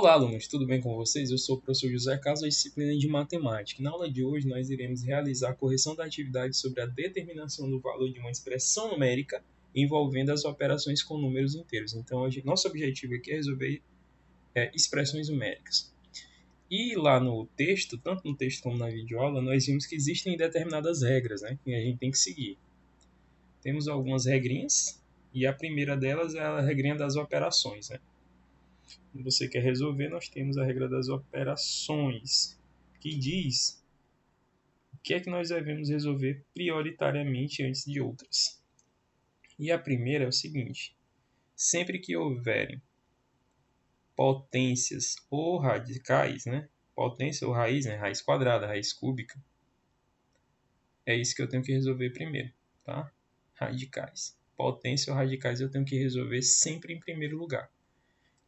Olá, alunos, tudo bem com vocês? Eu sou o professor José Carlos, da disciplina de Matemática. Na aula de hoje, nós iremos realizar a correção da atividade sobre a determinação do valor de uma expressão numérica envolvendo as operações com números inteiros. Então, nosso objetivo aqui é resolver expressões numéricas. E lá no texto, tanto no texto como na videoaula, nós vimos que existem determinadas regras, né, que a gente tem que seguir. Temos algumas regrinhas, e a primeira delas é a regrinha das operações, né? Quando você quer resolver, nós temos a regra das operações, que diz o que é que nós devemos resolver prioritariamente antes de outras. E a primeira é o seguinte: sempre que houverem potências ou radicais, né? Potência ou raiz, né? Raiz quadrada, raiz cúbica, é isso que eu tenho que resolver primeiro, tá? Radicais. Potência ou radicais eu tenho que resolver sempre em primeiro lugar.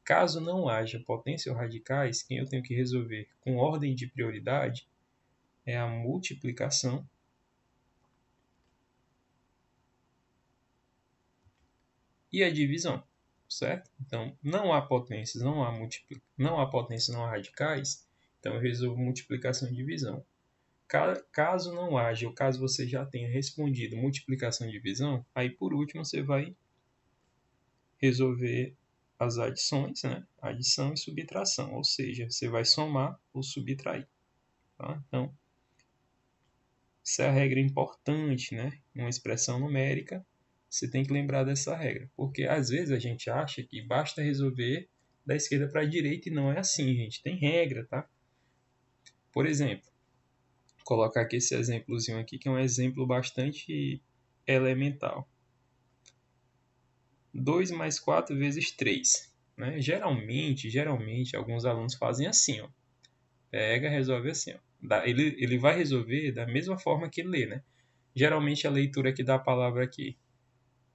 Caso não haja potência ou radicais, quem eu tenho que resolver com ordem de prioridade é a multiplicação e a divisão, certo? Então, não há potências, não há potências, não há radicais, então eu resolvo multiplicação e divisão. Caso não haja, ou caso você já tenha respondido multiplicação e divisão, aí por último você vai resolver as adições, né? Adição e subtração, ou seja, você vai somar ou subtrair, tá? Então, essa é a regra importante, né? Uma expressão numérica, você tem que lembrar dessa regra. Porque às vezes a gente acha que basta resolver da esquerda para a direita e não é assim, gente. Tem regra, tá? Por exemplo, vou colocar aqui esse exemplozinho aqui, que é um exemplo bastante elemental. 2 mais 4 vezes 3. Né? Geralmente, alguns alunos fazem assim, ó. Pega, resolve assim, ó. Ele vai resolver da mesma forma que ele lê, né? Geralmente a leitura aqui da palavra aqui,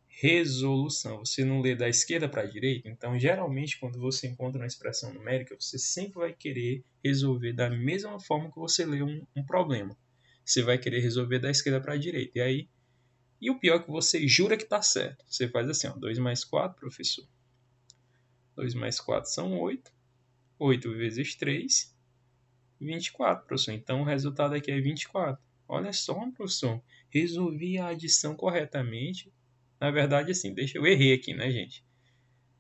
resolução, você não lê da esquerda para a direita, então geralmente quando você encontra uma expressão numérica, você sempre vai querer resolver da mesma forma que você lê um problema. Você vai querer resolver da esquerda para a direita. E o pior é que você jura que está certo. Você faz assim, ó, 2 mais 4, professor. 2 mais 4 são 8. 8 vezes 3, 24, professor. Então o resultado aqui é 24. Olha só, professor. Resolvi a adição corretamente. Na verdade, assim, eu errei aqui, né, gente?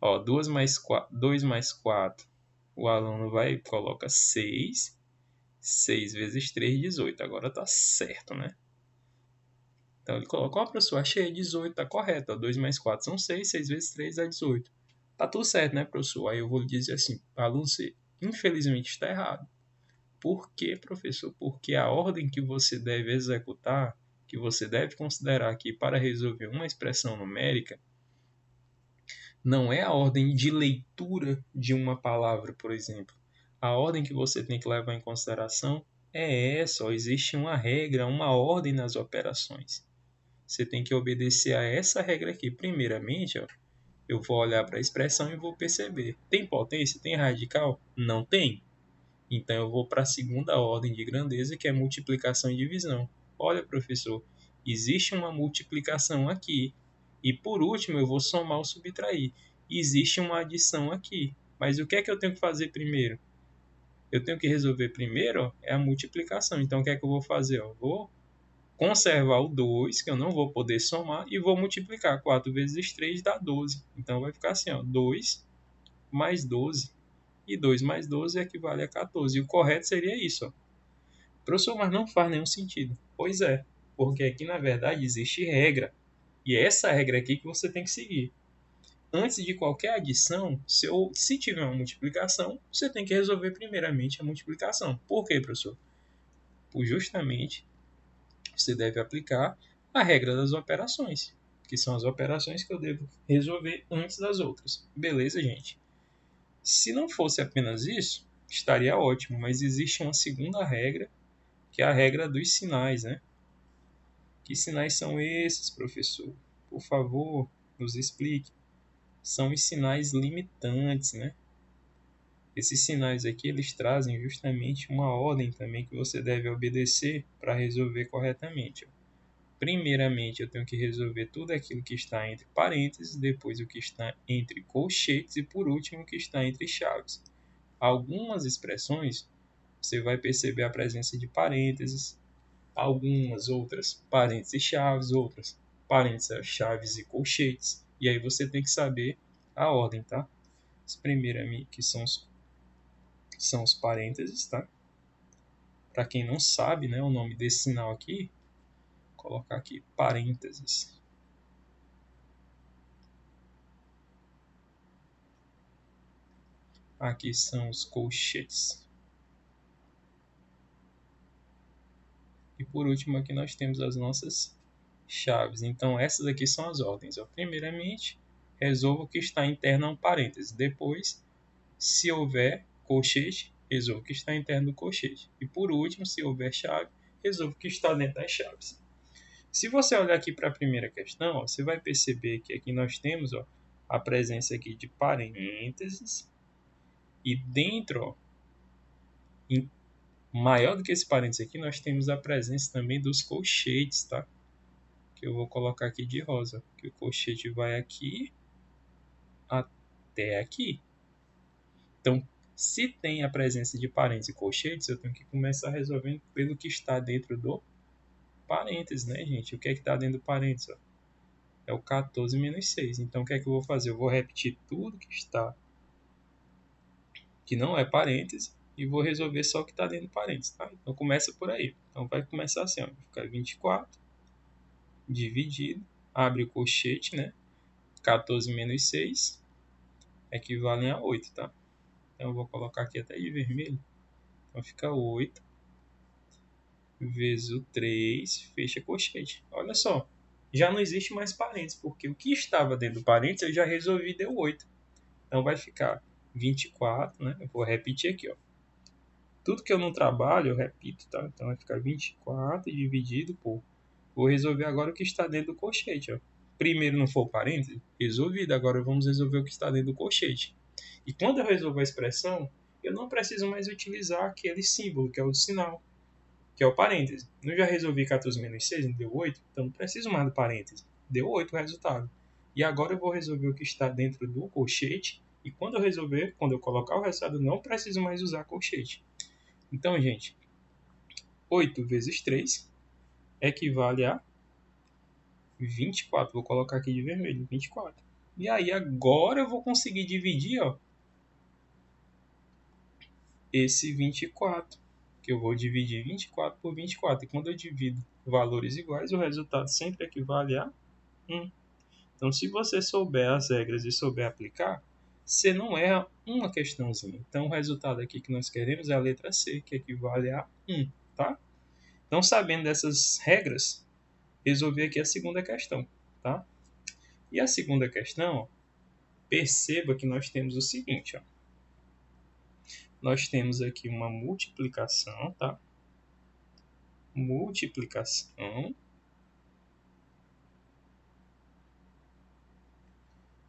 Ó, 2 mais 4. O aluno vai e coloca 6. 6 vezes 3, 18. Agora tá certo, né? Então ele coloca, ó, professor, achei 18, tá correto. Ó, 2 mais 4 são 6, 6 vezes 3 dá 18. Tá tudo certo, né, professor? Aí eu vou lhe dizer assim, aluno C, infelizmente está errado. Por quê, professor? Porque a ordem que você deve executar, que você deve considerar aqui para resolver uma expressão numérica, não é a ordem de leitura de uma palavra, por exemplo. A ordem que você tem que levar em consideração é essa, ó, existe uma regra, uma ordem nas operações. Você tem que obedecer a essa regra aqui. Primeiramente, ó, eu vou olhar para a expressão e vou perceber. Tem potência? Tem radical? Não tem. Então eu vou para a segunda ordem de grandeza, que é multiplicação e divisão. Olha, professor, existe uma multiplicação aqui. E por último eu vou somar ou subtrair. Existe uma adição aqui. Mas o que é que eu tenho que fazer primeiro? Eu tenho que resolver primeiro, ó, é a multiplicação. Então o que é que eu vou fazer? Ó? Vou conservar o 2, que eu não vou poder somar, e vou multiplicar. 4 vezes 3 dá 12. Então vai ficar assim, ó, 2 mais 12. E 2 mais 12 equivale a 14. E o correto seria isso, ó. Professor, mas não faz nenhum sentido. Pois é, porque aqui na verdade existe regra. E é essa regra aqui que você tem que seguir. Antes de qualquer adição, se tiver uma multiplicação, você tem que resolver primeiramente a multiplicação. Por quê, professor? Por justamente você deve aplicar a regra das operações, que são as operações que eu devo resolver antes das outras. Beleza, gente? Se não fosse apenas isso, estaria ótimo, mas existe uma segunda regra, que é a regra dos sinais, né? Que sinais são esses, professor? Por favor, nos explique. São os sinais limitantes, né? Esses sinais aqui, eles trazem justamente uma ordem também que você deve obedecer para resolver corretamente. Primeiramente, eu tenho que resolver tudo aquilo que está entre parênteses, depois o que está entre colchetes e, por último, o que está entre chaves. Algumas expressões você vai perceber a presença de parênteses, algumas outras parênteses chaves, outras parênteses chaves e colchetes. E aí você tem que saber a ordem, tá? As primeiras que são os parênteses, tá? Para quem não sabe, né, o nome desse sinal aqui, vou colocar aqui parênteses. Aqui são os colchetes. E por último aqui nós temos as nossas chaves. Então essas aqui são as ordens. Primeiramente, resolva o que está interno a um parêntese. Depois, se houver colchete, resolva o que está interno do colchete. E por último, se houver chave, resolva o que está dentro das chaves. Se você olhar aqui para a primeira questão, ó, você vai perceber que aqui nós temos, ó, a presença aqui de parênteses. E dentro, ó, maior do que esse parênteses aqui, nós temos a presença também dos colchetes, tá? Que eu vou colocar aqui de rosa. Que o colchete vai aqui até aqui. Então, se tem a presença de parênteses e colchetes, eu tenho que começar resolvendo pelo que está dentro do parênteses, né, gente? O que é que está dentro do parênteses? Ó? É o 14 menos 6. Então, o que é que eu vou fazer? Eu vou repetir tudo que não é parênteses, e vou resolver só o que está dentro do parênteses, tá? Então, começa por aí. Então, vai começar assim, ó. Vai ficar 24 dividido, abre o colchete, né? 14 menos 6 equivalem a 8, tá? Então, eu vou colocar aqui até de vermelho. Então, fica 8 vezes o 3, fecha colchete. Olha só, já não existe mais parênteses, porque o que estava dentro do parênteses eu já resolvi e deu 8. Então, vai ficar 24, né? Eu vou repetir aqui, ó. Tudo que eu não trabalho, eu repito, tá? Então, vai ficar 24 dividido por... Vou resolver agora o que está dentro do colchete, ó. Primeiro não foi o parênteses? Resolvido. Agora vamos resolver o que está dentro do colchete. E quando eu resolvo a expressão, eu não preciso mais utilizar aquele símbolo, que é o sinal, que é o parêntese. Eu já resolvi 14 menos 6, não deu 8? Então não preciso mais do parêntese. Deu 8 o resultado. E agora eu vou resolver o que está dentro do colchete. E quando eu resolver, quando eu colocar o resultado, eu não preciso mais usar colchete. Então, gente, 8 vezes 3 equivale a 24. Vou colocar aqui de vermelho, 24. E aí agora eu vou conseguir dividir, ó, esse 24. Que eu vou dividir 24 por 24. E quando eu divido valores iguais, o resultado sempre equivale a 1. Então, se você souber as regras e souber aplicar, você não erra uma questãozinha. Então, o resultado aqui que nós queremos é a letra C, que equivale a 1, tá? Então, sabendo dessas regras, resolvi aqui a segunda questão, tá? E a segunda questão, ó, perceba que nós temos o seguinte, ó. Nós temos aqui uma multiplicação, tá? Multiplicação.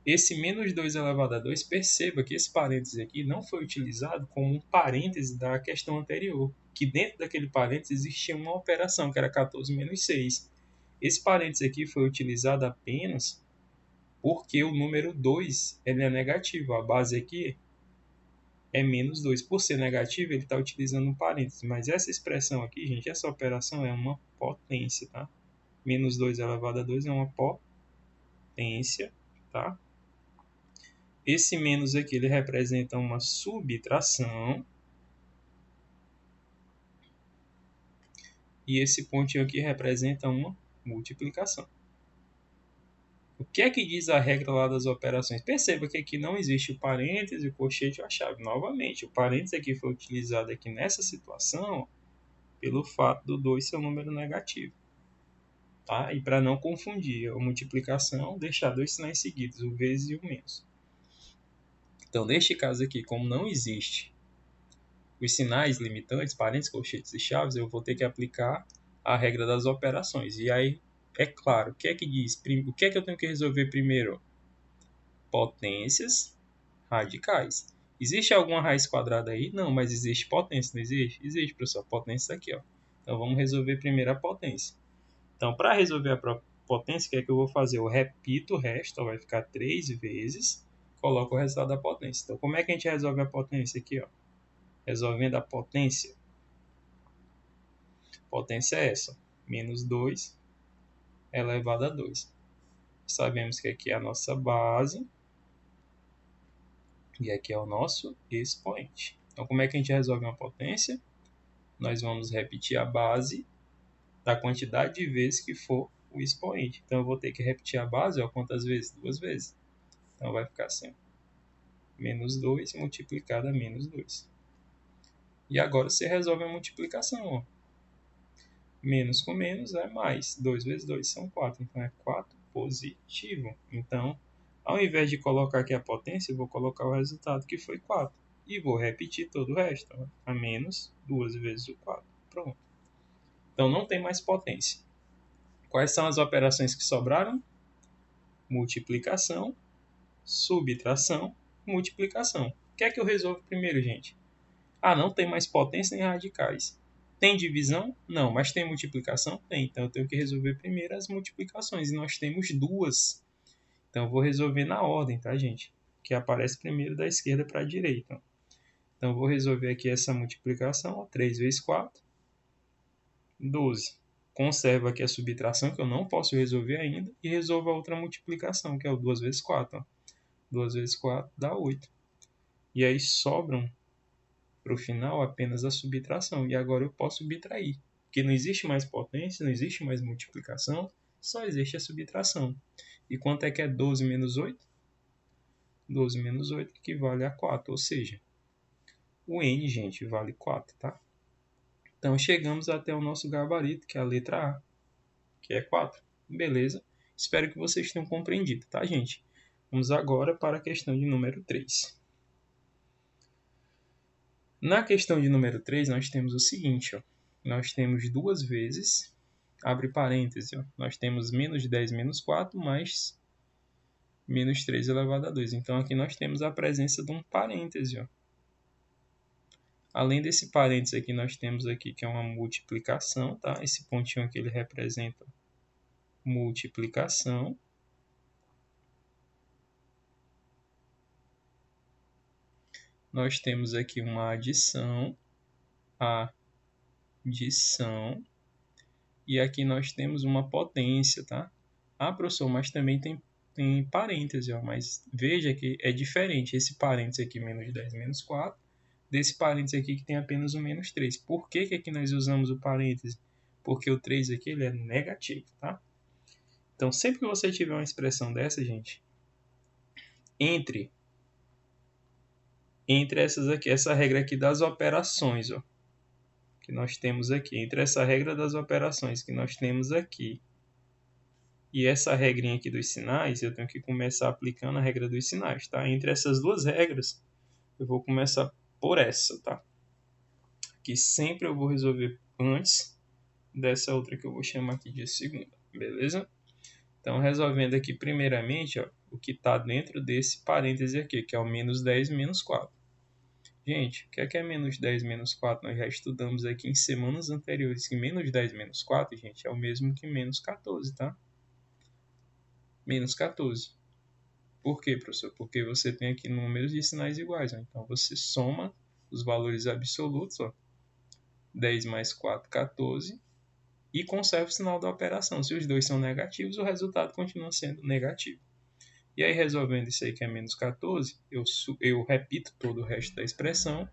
Esse menos 2 elevado a 2, perceba que esse parêntese aqui não foi utilizado como um parêntese da questão anterior, que dentro daquele parêntese existia uma operação, que era 14 menos 6. Esse parêntese aqui foi utilizado apenas porque o número 2 ele é negativo. A base aqui é menos 2. Por ser negativo, ele está utilizando um parêntese. Mas essa expressão aqui, gente, essa operação é uma potência, tá? Menos 2 elevado a 2 é uma potência, tá? Esse menos aqui, ele representa uma subtração. E esse pontinho aqui representa uma multiplicação. O que é que diz a regra lá das operações? Perceba que aqui não existe o parêntese, o colchete ou a chave. Novamente, o parêntese aqui foi utilizado aqui nessa situação pelo fato do 2 ser um número negativo. Tá? E para não confundir a multiplicação, deixar dois sinais seguidos, o vezes e o menos. Então, neste caso aqui, como não existe os sinais limitantes, parênteses, colchetes e chaves, eu vou ter que aplicar a regra das operações. E aí, é claro, o que é que diz? O que é que eu tenho que resolver primeiro? Potências radicais. Existe alguma raiz quadrada aí? Não, mas existe potência, não existe? Existe, professor. Potência aqui, ó. Então, vamos resolver primeiro a potência. Então, para resolver a potência, o que é que eu vou fazer? Eu repito o resto, ó, vai ficar 3 vezes, coloco o resultado da potência. Então, como é que a gente resolve a potência aqui, ó? Resolvendo a potência. Potência é essa. Menos 2 elevado a 2. Sabemos que aqui é a nossa base. E aqui é o nosso expoente. Então, como é que a gente resolve uma potência? Nós vamos repetir a base da quantidade de vezes que for o expoente. Então, eu vou ter que repetir a base, ó, quantas vezes? 2 vezes. Então, vai ficar assim. Menos 2 multiplicado a menos 2. E agora você resolve a multiplicação. Ó. Menos com menos é mais. 2 vezes 2 são 4. Então, é 4 positivo. Então, ao invés de colocar aqui a potência, eu vou colocar o resultado que foi 4. E vou repetir todo o resto. Ó. A menos 2 vezes o 4. Pronto. Então, não tem mais potência. Quais são as operações que sobraram? Multiplicação, subtração, multiplicação. O que é que eu resolvo primeiro, gente? Ah, não tem mais potência nem radicais. Tem divisão? Não, mas tem multiplicação? Tem. Então eu tenho que resolver primeiro as multiplicações. E nós temos duas. Então eu vou resolver na ordem, tá, gente? Que aparece primeiro da esquerda para a direita. Então eu vou resolver aqui essa multiplicação. Ó, 3 vezes 4, 12. Conservo aqui a subtração, que eu não posso resolver ainda. E resolvo a outra multiplicação, que é o 2 vezes 4. Ó. 2 vezes 4 dá 8. E aí sobram para o final apenas a subtração. E agora eu posso subtrair. Porque não existe mais potência, não existe mais multiplicação, só existe a subtração. E quanto é que é 12 menos 8? 12 menos 8 equivale a 4, ou seja, o n, gente, vale 4, tá? Então chegamos até o nosso gabarito, que é a letra A, que é 4. Beleza? Espero que vocês tenham compreendido, tá, gente? Vamos agora para a questão de número 3. Na questão de número 3, nós temos o seguinte, ó. Nós temos duas vezes, abre parênteses, ó. Nós temos menos 10 menos 4 mais menos 3 elevado a 2. Então, aqui nós temos a presença de um parêntese, ó. Além desse parênteses aqui, nós temos aqui que é uma multiplicação, tá? Esse pontinho aqui ele representa multiplicação. Nós temos aqui uma adição, e aqui nós temos uma potência, tá? Ah, professor, mas também tem parêntese, ó, mas veja que é diferente esse parêntese aqui, menos 10 menos 4, desse parêntese aqui que tem apenas o menos 3. Por que que aqui nós usamos o parêntese? Porque o 3 aqui ele é negativo, tá? Então, sempre que você tiver uma expressão dessa, gente, entre essas aqui, essa regra aqui das operações, ó, que nós temos aqui, entre essa regra das operações que nós temos aqui e essa regrinha aqui dos sinais, eu tenho que começar aplicando a regra dos sinais, tá? Entre essas duas regras, eu vou começar por essa, tá? Que sempre eu vou resolver antes dessa outra que eu vou chamar aqui de segunda, beleza? Então, resolvendo aqui primeiramente, ó, o que está dentro desse parêntese aqui, que é o menos 10 menos 4. Gente, o que é menos 10 menos 4? Nós já estudamos aqui em semanas anteriores que menos 10 menos 4, gente, é o mesmo que menos 14, tá? Menos 14. Por quê, professor? Porque você tem aqui números de sinais iguais. Ó. Então, você soma os valores absolutos, ó, 10 mais 4, 14, e conserva o sinal da operação. Se os dois são negativos, o resultado continua sendo negativo. E aí, resolvendo isso aí que é menos 14, eu repito todo o resto da expressão,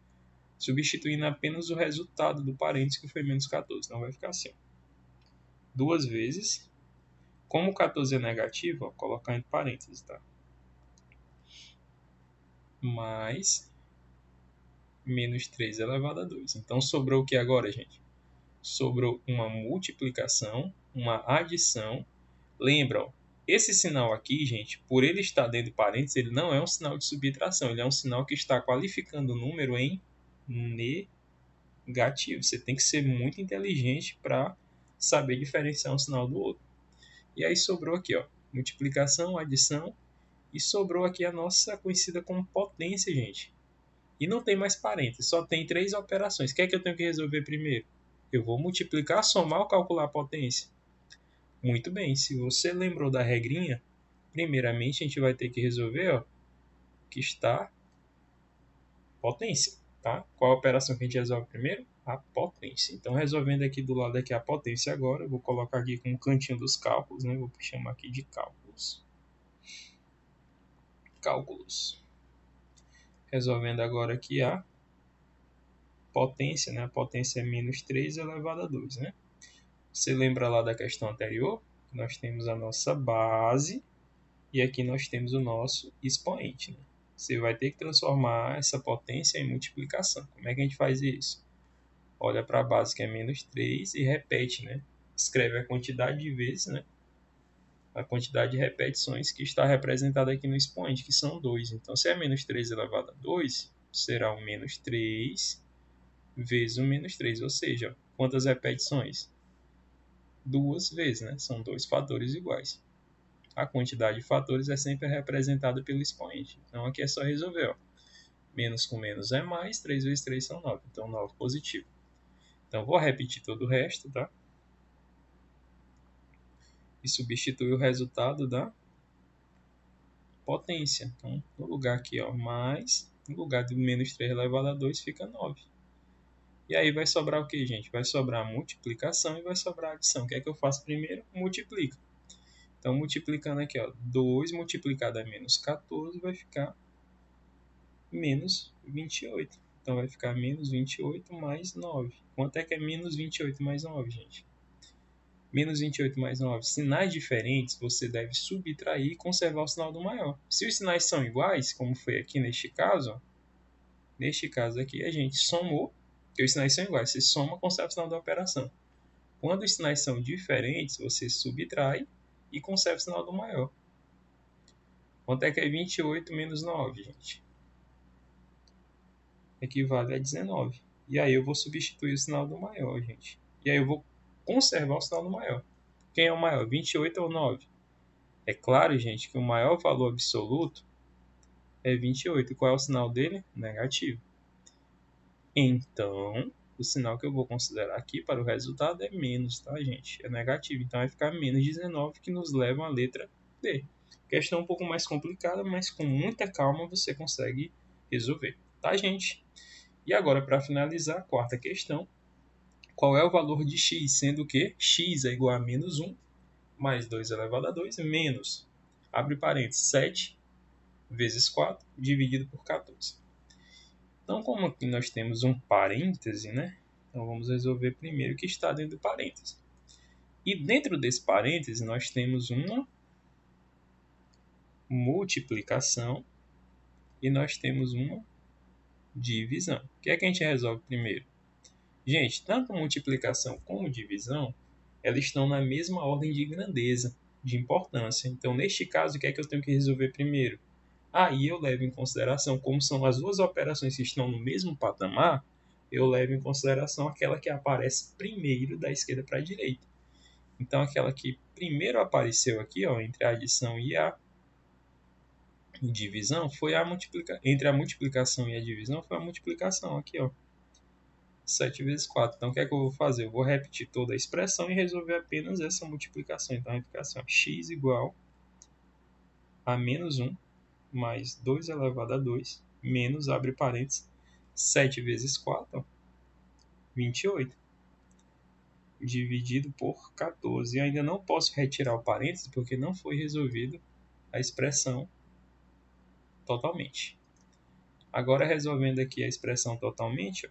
substituindo apenas o resultado do parênteses que foi menos 14. Então, vai ficar assim. Duas vezes. Como o 14 é negativo, ó, colocar entre parênteses, tá? Mais menos 3 elevado a 2. Então, sobrou o que agora, gente? Sobrou uma multiplicação, uma adição. Lembra, ó, esse sinal aqui, gente, por ele estar dentro de parênteses, ele não é um sinal de subtração. Ele é um sinal que está qualificando o número em negativo. Você tem que ser muito inteligente para saber diferenciar um sinal do outro. E aí sobrou aqui, ó, multiplicação, adição, e sobrou aqui a nossa conhecida como potência, gente. E não tem mais parênteses, só tem três operações. O que é que eu tenho que resolver primeiro? Eu vou multiplicar, somar ou calcular a potência? Muito bem, se você lembrou da regrinha, primeiramente a gente vai ter que resolver, ó, que está potência, Tá? Qual a operação que a gente resolve primeiro? A potência. Então, resolvendo aqui do lado aqui a potência agora, eu vou colocar aqui com o cantinho dos cálculos, né? Vou chamar aqui de cálculos. Cálculos. Resolvendo agora aqui a potência, né? A potência é menos 3 elevado a 2, né? Você lembra lá da questão anterior? Nós temos a nossa base e aqui nós temos o nosso expoente, né? Você vai ter que transformar essa potência em multiplicação. Como é que a gente faz isso? Olha para a base que é menos 3 e repete, né? Escreve a quantidade de vezes, né? A quantidade de repetições que está representada aqui no expoente, que são 2. Então, se é menos 3 elevado a 2, será o menos 3 vezes o menos 3. Ou seja, quantas repetições? 2 vezes, né? São dois fatores iguais. A quantidade de fatores é sempre representada pelo expoente. Então, aqui é só resolver, ó. Menos com menos é mais, 3 vezes 3 são 9. Então, 9 positivo. Então, vou repetir todo o resto, tá? E substitui o resultado da potência. Então, no lugar aqui, ó, mais, no lugar de menos 3 elevado a 2, fica 9. E aí vai sobrar o que, gente? Vai sobrar a multiplicação e vai sobrar a adição. O que é que eu faço primeiro? Multiplico. Então, multiplicando aqui, ó, 2 multiplicado a menos 14 vai ficar menos 28. Então, vai ficar menos 28 mais 9. Quanto é que é menos 28 mais 9, gente? Menos 28 mais 9. Sinais diferentes, você deve subtrair e conservar o sinal do maior. Se os sinais são iguais, como foi aqui neste caso aqui, a gente somou, porque os sinais são iguais. Você soma, conserva o sinal da operação. Quando os sinais são diferentes, você subtrai e conserva o sinal do maior. Quanto é que é 28 menos 9, gente? Equivale a 19. E aí eu vou substituir o sinal do maior, gente. E aí eu vou conservar o sinal do maior. Quem é o maior, 28 ou 9? É claro, gente, que o maior valor absoluto é 28. E qual é o sinal dele? Negativo. Então, o sinal que eu vou considerar aqui para o resultado é menos, tá, gente? É negativo. Então, vai ficar menos 19, que nos leva à letra D. Questão um pouco mais complicada, mas com muita calma você consegue resolver, tá, gente? E agora, para finalizar, a quarta questão. Qual é o valor de x, sendo que x é igual a menos 1 mais 2 elevado a 2 menos, abre parênteses, 7 vezes 4 dividido por 14. Então, como aqui nós temos um parêntese, né? Então, vamos resolver primeiro o que está dentro do parêntese. E dentro desse parêntese, nós temos uma multiplicação e nós temos uma divisão. O que é que a gente resolve primeiro? Gente, tanto multiplicação como divisão, elas estão na mesma ordem de grandeza, de importância. Então, neste caso, o que é que eu tenho que resolver primeiro? Aí eu levo em consideração, como são as duas operações que estão no mesmo patamar, eu levo em consideração aquela que aparece primeiro da esquerda para a direita. Então, aquela que primeiro apareceu aqui, ó, entre a adição e a divisão, foi a multiplicação. Entre a multiplicação e a divisão, foi a multiplicação aqui, ó. 7 vezes 4. Então, o que é que eu vou fazer? Eu vou repetir toda a expressão e resolver apenas essa multiplicação. Então, vai ficar assim, ó, x igual a menos 1 mais 2 elevado a 2, menos, abre parênteses, 7 vezes 4, ó, 28, dividido por 14. E ainda não posso retirar o parênteses, porque não foi resolvido a expressão totalmente. Agora, resolvendo aqui a expressão totalmente, ó,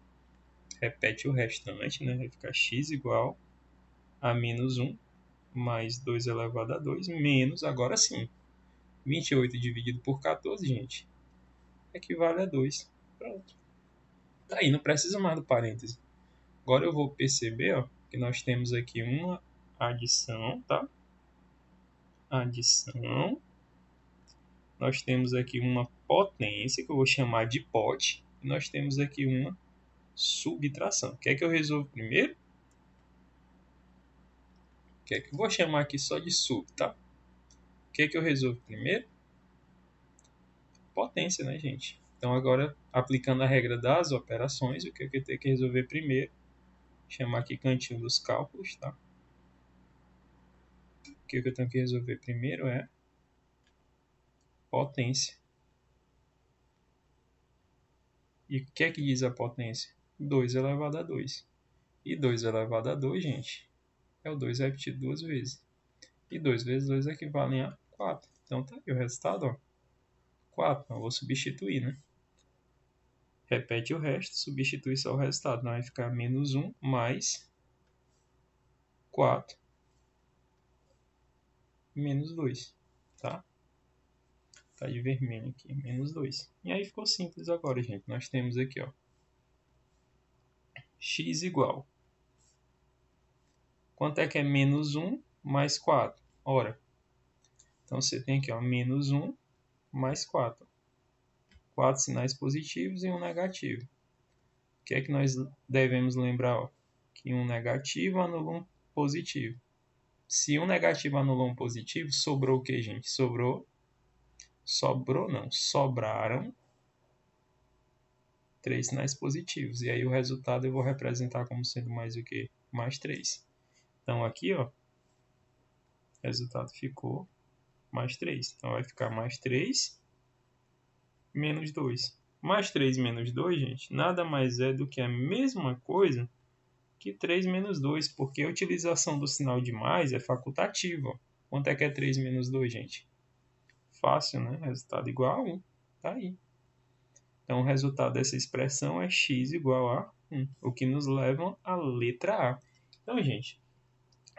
repete o restante, né? Vai ficar x igual a menos 1 mais 2 elevado a 2, menos, agora sim, 28 dividido por 14, gente, equivale a 2. Pronto. Tá aí, não precisa mais do parêntese. Agora eu vou perceber, ó, que nós temos aqui uma adição, tá? Adição. Nós temos aqui uma potência, que eu vou chamar de pot. E nós temos aqui uma subtração. O que é que eu resolvo primeiro? O que é que eu vou chamar aqui só de sub, tá? O que é que eu resolvo primeiro? Potência, né, gente? Então, agora, aplicando a regra das operações, o que é que eu tenho que resolver primeiro? Chamar aqui cantinho dos cálculos, tá? O que é que eu tenho que resolver primeiro é potência. E o que é que diz a potência? 2 elevado a 2. E 2 elevado a 2, gente, é o 2 repetido duas vezes. E 2 vezes 2 equivalem a 4. Então tá aí o resultado, ó. 4. Eu vou substituir, né? Repete o resto, substitui só o resultado. Então vai ficar menos 1 mais 4 menos 2, tá? Tá de vermelho aqui, menos 2. E aí ficou simples agora, gente. Nós temos aqui, ó, x igual. Quanto é que é menos 1 mais 4? Ora, então você tem aqui, ó, menos 1 mais 4. 4 sinais positivos e um negativo. O que é que nós devemos lembrar? Ó? Que um negativo anula um positivo. Se um negativo anula um positivo, sobrou o que, gente? Sobraram 3 sinais positivos. E aí o resultado eu vou representar como sendo mais o que? Mais 3. Então aqui, ó, o resultado ficou mais 3. Então vai ficar mais 3 menos 2. Mais 3 menos 2, gente, nada mais é do que a mesma coisa que 3 menos 2, porque a utilização do sinal de mais é facultativa. Quanto é que é 3 menos 2, gente? Fácil, né? Resultado igual a 1. Tá aí. Então, o resultado dessa expressão é x igual a 1, o que nos leva à letra A. Então, gente,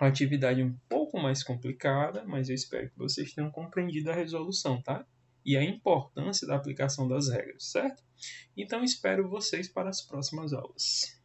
uma atividade um pouco mais complicada, mas eu espero que vocês tenham compreendido a resolução, tá? E a importância da aplicação das regras, certo? Então, espero vocês para as próximas aulas.